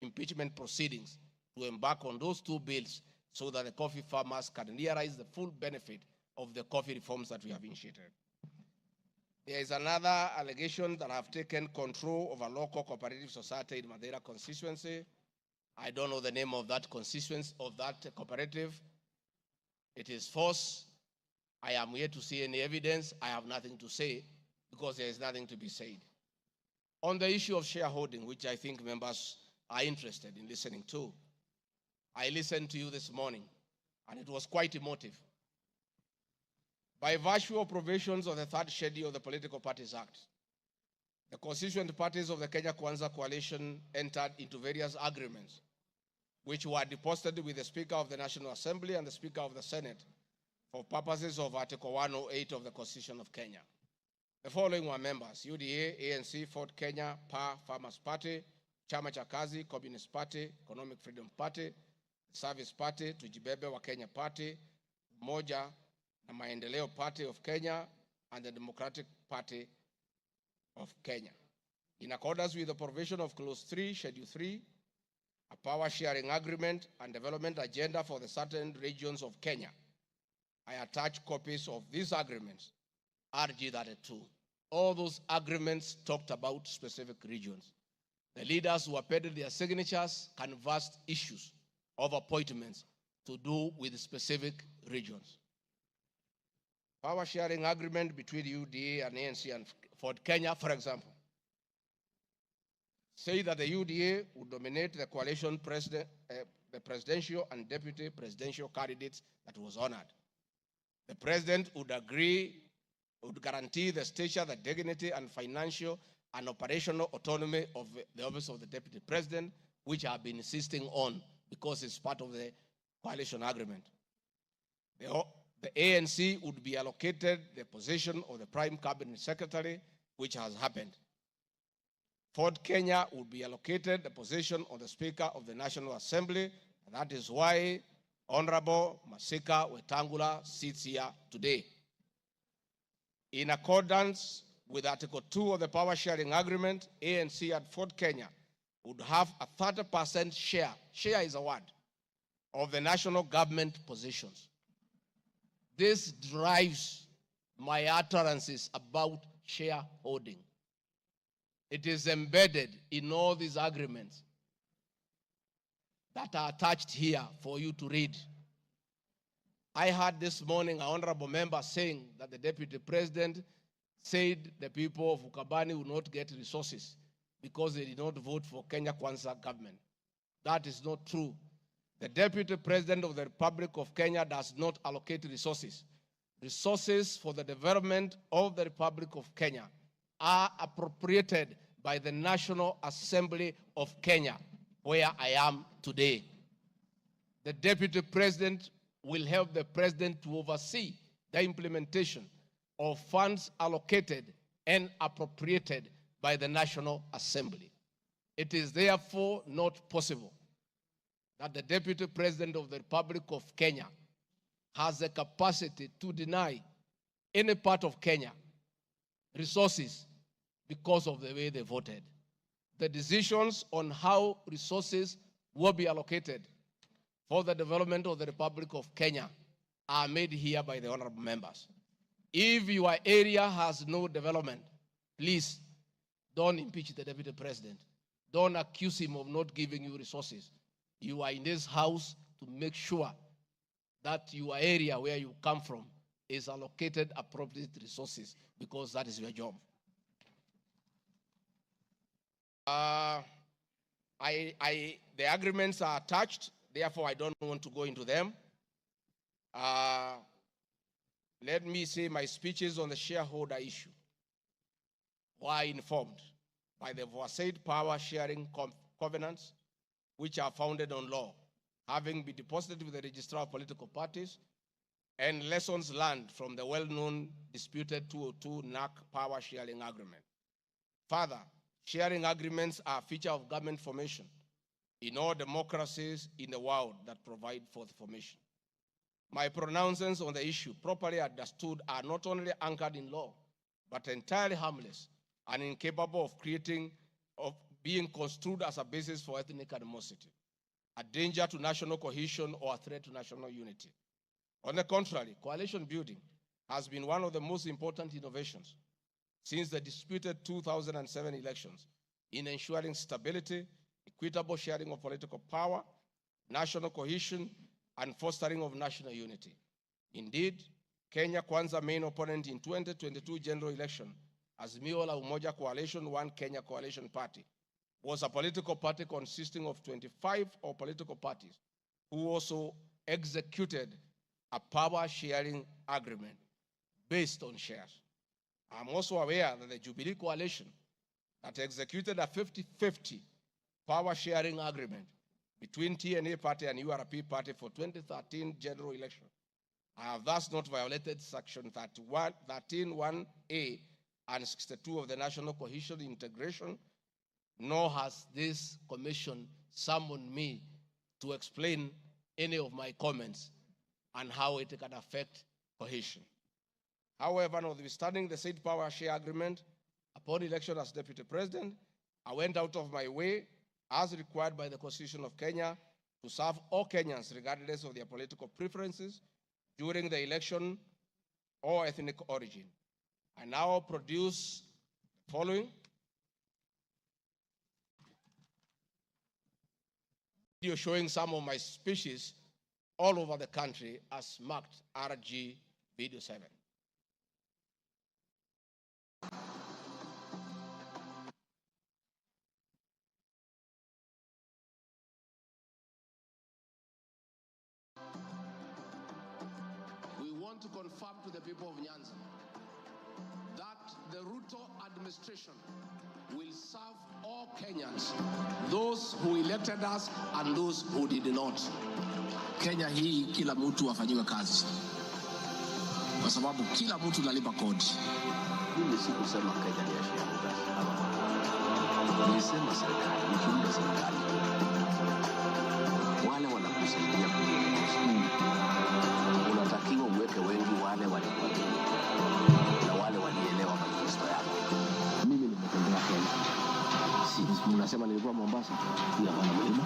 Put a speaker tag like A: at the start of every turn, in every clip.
A: impeachment proceedings to embark on those two bills so that the coffee farmers can realize the full benefit of the coffee reforms that we have initiated. There is another allegation that I have taken control of a local cooperative society in Madeira constituency. I don't know the name of that constituency, of that cooperative. It is false. I am yet to see any evidence. I have nothing to say because there is nothing to be said. On the issue of shareholding, which I think members are interested in listening to, I listened to you this morning, and it was quite emotive. By virtue of provisions of the third schedule of the Political Parties Act, the constituent parties of the Kenya Kwanza coalition entered into various agreements, which were deposited with the Speaker of the National Assembly and the Speaker of the Senate for purposes of Article 108 of the Constitution of Kenya. The following were members: UDA, ANC, Ford Kenya, PA, Farmers Party, Chama cha Kazi, Communist Party, Economic Freedom Party, Service Party, Tujibebe wa Kenya Party, Umoja na Maendeleo Party of Kenya, and the Democratic Party of Kenya. In accordance with the provision of Clause 3, Schedule 3, a power sharing agreement and development agenda for the certain regions of Kenya, I attach copies of these agreements, RG 32. All those agreements talked about specific regions. The leaders who appended their signatures canvassed issues of appointments to do with specific regions. Power sharing agreement between UDA and ANC and Ford Kenya, for example, say that the UDA would nominate the coalition president, the presidential and deputy presidential candidates that was honored. The president would guarantee the stature, the dignity, and financial and operational autonomy of the office of the deputy president, which I have been insisting on because it's part of the coalition agreement. The ANC would be allocated the position of the prime cabinet secretary, which has happened. Ford Kenya would be allocated the position of the Speaker of the National Assembly, and that is why Honorable Moses Wetaa sits here today. In accordance with Article 2 of the Power Sharing Agreement, ANC and Ford Kenya would have a 30% share is a word, of the national government positions. This drives my utterances about shareholding. It is embedded in all these agreements that are attached here for you to read. I heard this morning an honorable member saying that the deputy president said the people of Ukambani will not get resources because they did not vote for Kenya Kwanza government. That is not true. The deputy president of the Republic of Kenya does not allocate resources. Resources for the development of the Republic of Kenya are appropriated by the National Assembly of Kenya, where I am today. The deputy president will help the president to oversee the implementation of funds allocated and appropriated by the National Assembly. It is therefore not possible that the deputy president of the Republic of Kenya has the capacity to deny any part of Kenya resources because of the way they voted. The decisions on how resources will be allocated for the development of the Republic of Kenya are made here by the honorable members. If your area has no development, please don't impeach the deputy president. Don't accuse him of not giving you resources. You are in this house to make sure that your area where you come from is allocated appropriate resources, because that is your job. The agreements are attached, therefore I don't want to go into them. Let me say my speeches on the shareholder issue were informed by the aforesaid power sharing covenants, which are founded on law, having been deposited with the Registrar of Political Parties, and lessons learned from the well-known disputed 202 NAC power sharing agreement. Further, sharing agreements are a feature of government formation in all democracies in the world that provide for the formation. My pronouncements on the issue, properly understood, are not only anchored in law, but entirely harmless and incapable of being construed as a basis for ethnic animosity, a danger to national cohesion, or a threat to national unity. On the contrary, coalition building has been one of the most important innovations since the disputed 2007 elections in ensuring stability, equitable sharing of political power, national cohesion, and fostering of national unity. Indeed, Kenya Kwanza main opponent in 2022 general election, Azimio la Umoja Coalition, One Kenya Coalition Party, was a political party consisting of 25 political parties who also executed a power-sharing agreement based on shares. I'm also aware that the Jubilee Coalition that executed a 50-50 power-sharing agreement between TNA Party and URP Party for 2013 general election. I have thus not violated Section 13(1)(a) and 62 of the National Cohesion Integration, nor has this commission summoned me to explain any of my comments and how it can affect cohesion. However, notwithstanding the said power share agreement, upon election as Deputy President, I went out of my way, as required by the Constitution of Kenya, to serve all Kenyans regardless of their political preferences during the election or ethnic origin. I now produce the following. Video showing some of my speeches all over the country as marked RG Video 7. We want to confirm to the people of Nyanza that the Ruto administration will serve all Kenyans, those who elected us and those who did not. Kenya hii kila mtu afanyiwe kazi, kwa sababu kila mtu nalipa kodi. Mimi sikusema Kenya ni ya shareholders. Nilisema serikali, nikiunda serikali. Wale wanakusaidia kuongoza. Unatakiwa uweke wengi wale walikuamini na wale walielewa manifesto yako. Mimi nimetembea Kenya. Mnasema nilikuwa Mombasa, hii hapana mlima.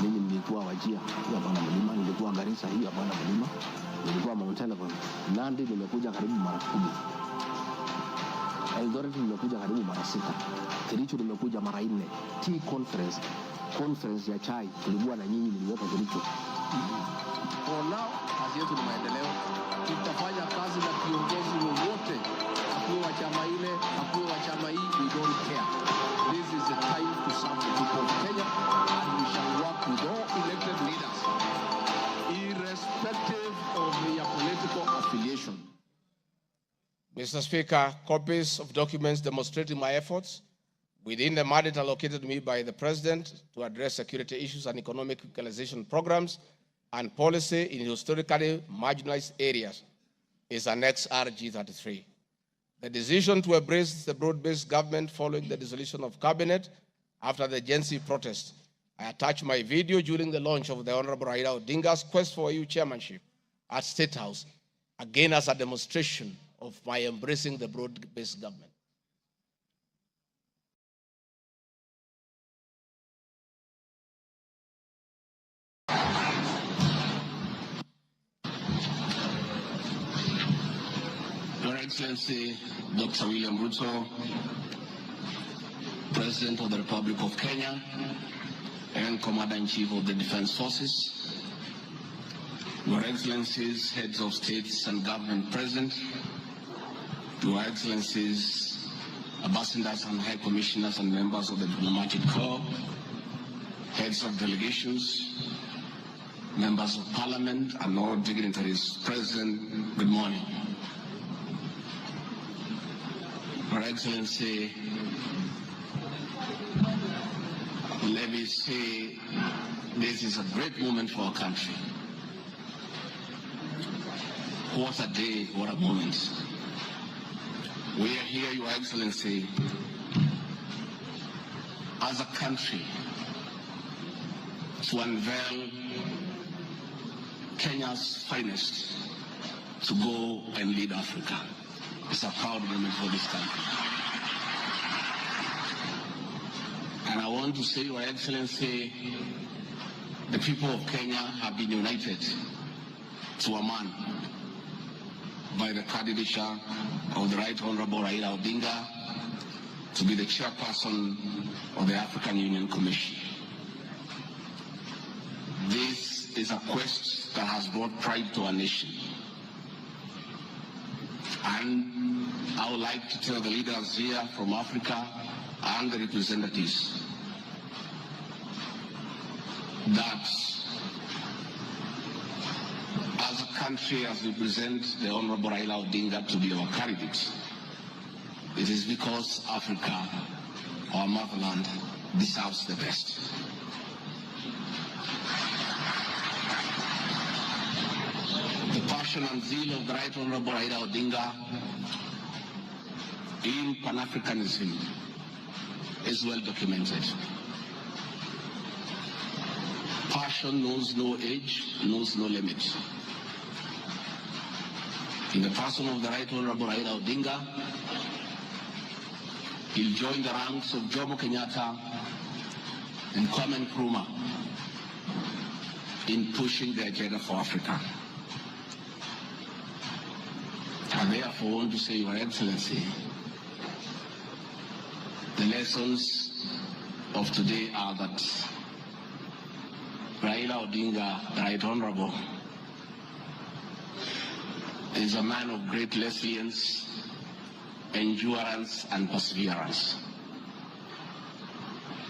A: Mimi nilikuwa Wajia, hii hapana mlima. Nilikuwa Garissa, hii hapana mlima. Nilikuwa Mount Elgon. Nandi nimekuja karibu mara 10. Eldoret nimekuja karibu mara 6. Kericho nimekuja mara 4. Tea conference ya chai tulikuwa na nyinyi, niliweka Kericho. For now, kazi yetu ni maendeleo. Tutafanya kazi na viongozi wote, akiwa wa chama ile, akiwa wa chama hii, we don't care. This is the time to serve the people of Kenya, and we shall work with all elected leaders, irrespective of their political affiliation. Mr. Speaker, copies of documents demonstrating my efforts within the mandate allocated me by the President to address security issues and economic equalization programs and policy in historically marginalized areas is Annex RG33. The decision to embrace the broad-based government following the dissolution of cabinet after the Gen Z protest. I attached my video during the launch of the Honorable Raila Odinga's quest for EU chairmanship at State House, again as a demonstration of my embracing the broad-based government. Your Excellency, Dr. William Ruto, President of the Republic of Kenya and Commander-in-Chief of the Defense Forces, Your Excellencies, Heads of States and Government present, Your Excellencies, Ambassadors and High Commissioners and members of the Diplomatic Corps, Heads of Delegations, Members of Parliament and all dignitaries present, good morning. Your Excellency, let me say this is a great moment for our country. What a day, what a moment. We are here, Your Excellency, as a country to unveil Kenya's finest to go and lead Africa. It's a proud moment for this country.
B: And I want to say, Your Excellency, the people of Kenya have been united to a man by the candidature of the Right Honorable Raila Odinga to be the chairperson of the African Union Commission. This is a quest that has brought pride to our nation. And I would like to tell the leaders here from Africa and the representatives that as a country, as we present the Honorable Raila Odinga to be our candidate, it is because Africa, our motherland, deserves the best. The passion and zeal of the Right Honorable Raila Odinga in Pan-Africanism is well documented. Passion knows no age, knows no limit. In the person of the Right Honorable Raila Odinga, he'll join the ranks of Jomo Kenyatta and Kwame Nkrumah in pushing the agenda for Africa. And therefore, I want to say, Your Excellency, the lessons of today are that Raila Odinga, the Right Honorable, is a man of great resilience, endurance, and perseverance.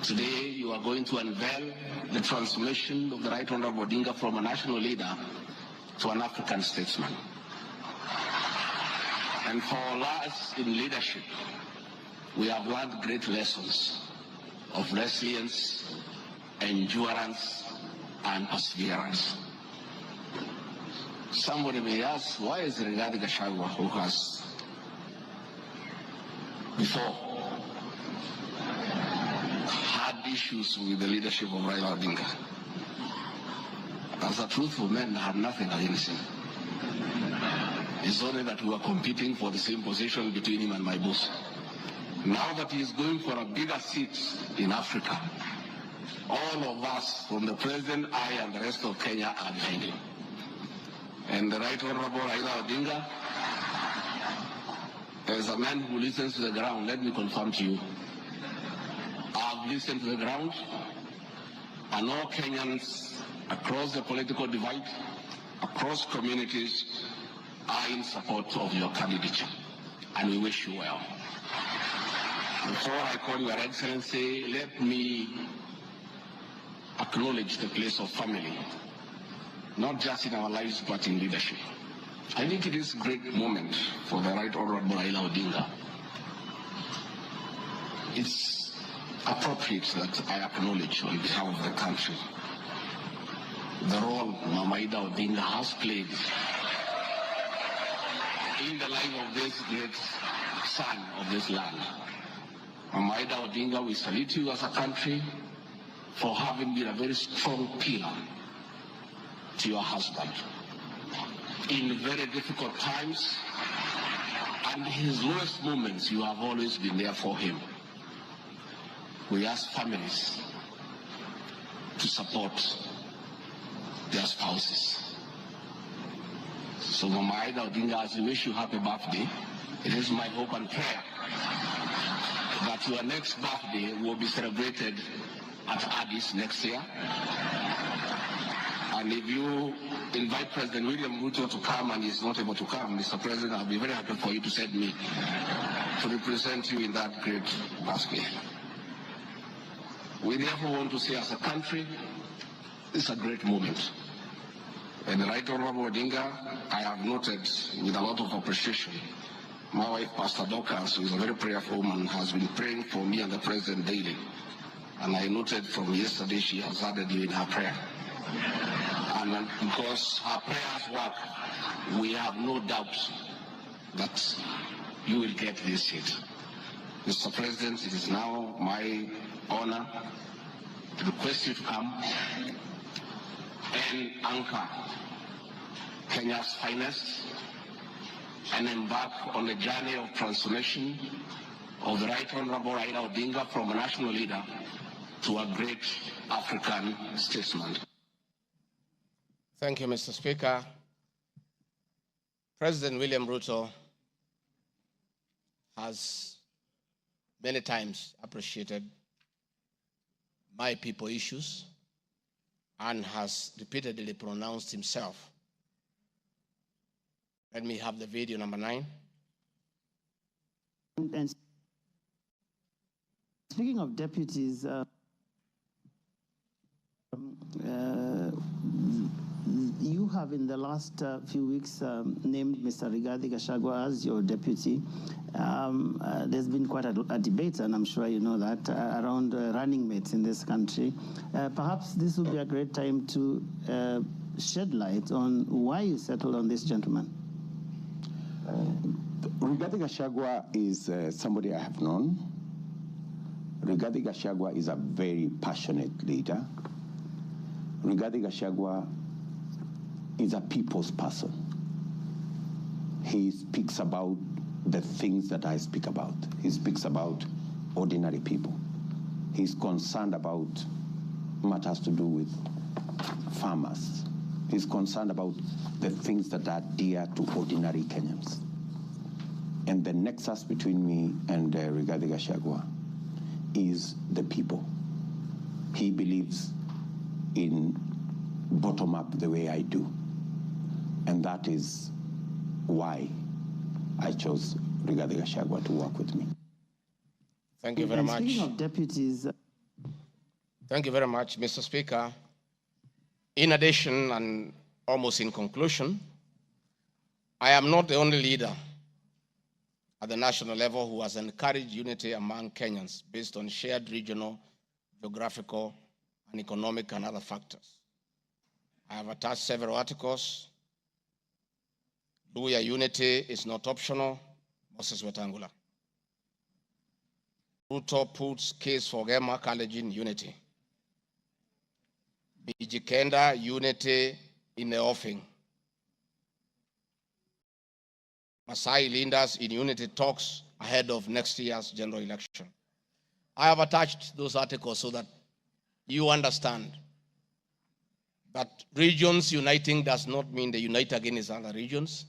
B: Today, you are going to unveil the transformation of the Right Honorable Odinga from a national leader to an African statesman. And for us in leadership, we have learned great lessons of resilience, endurance, and perseverance. Somebody may ask, why is DP Gachagua, who has before had issues with the leadership of Raila Odinga? As a truthful man, I had nothing against him. It's only that we were competing for the same position between him and my boss. Now that he is going for a bigger seat in Africa, all of us, from the president, I, and the rest of Kenya, are behind him. And the Right Honorable Raila Odinga, as a man who listens to the ground, let me confirm to you, I've listened to the ground, and all Kenyans across the political divide, across communities, are in support of your candidature, and we wish you well. Before I call Your Excellency, let me acknowledge the place of family, not just in our lives, but in leadership. I think it is a great moment for the Right Honorable Raila Odinga. It's appropriate that I acknowledge on behalf of the country the role Mama Ida Odinga has played in the life of this great son of this land. Mama Ida Odinga, we salute you as a country for having been a very strong pillar to your husband in very difficult times, and in his lowest moments, you have always been there for him. We ask families to support their spouses. So Mama Ida Odinga, as we wish you happy birthday, it is my hope and prayer that your next birthday will be celebrated at Addis next year. And if you invite President William Ruto to come and he's not able to come, Mr. President, I'll be very happy for you to send me to represent you in that great birthday. We therefore want to say, as a country, it's a great moment. And the Right Honorable Odinga, I have noted with a lot of appreciation, my wife, Pastor Dorcas, who is a very prayerful woman, has been praying for me and the President daily. And I noted from yesterday she has added you in her prayer. And because her prayers work, we have no doubt that you will get this seat. Mr. President, it is now my honor to request you to come and anchor Kenya's finest and embark on the journey of transformation of the Right Honorable Raila Odinga from a national leader to a great African statesman.
A: Thank you, Mr. Speaker. President William Ruto has many times appreciated my people issues and has repeatedly pronounced himself. Let me have the video number 9.
C: And speaking of deputies, you have in the last few weeks named Mr. Rigathi Gachagua as your deputy. There's been quite a debate, and I'm sure you know that, around running mates in this country. Perhaps this would be a great time to shed light on why you settled on this gentleman.
D: Rigathi Gachagua is somebody I have known. Rigathi Gachagua is a very passionate leader. Rigathi Gachagua is a people's person. He speaks about the things that I speak about. He speaks about ordinary people. He's concerned about matters to do with farmers. He's concerned about the things that are dear to ordinary Kenyans. And the nexus between me and Rigathi Gachagua is the people. He believes in bottom-up the way I do. And that is why I chose Rigathi Gachagua to work with me.
A: Thank you very much.
C: Speaking of deputies...
A: Thank you very much, Mr. Speaker. In addition, and almost in conclusion, I am not the only leader at the national level who has encouraged unity among Kenyans based on shared regional, geographical, and economic and other factors. I have attached several articles. Luya unity is not optional, Moses Wetaa. Ruto puts case for Gema College in unity. Bijikenda unity in the offing. Masai leaders in unity talks ahead of next year's general election. I have attached those articles so that you understand that regions uniting does not mean they unite against other regions.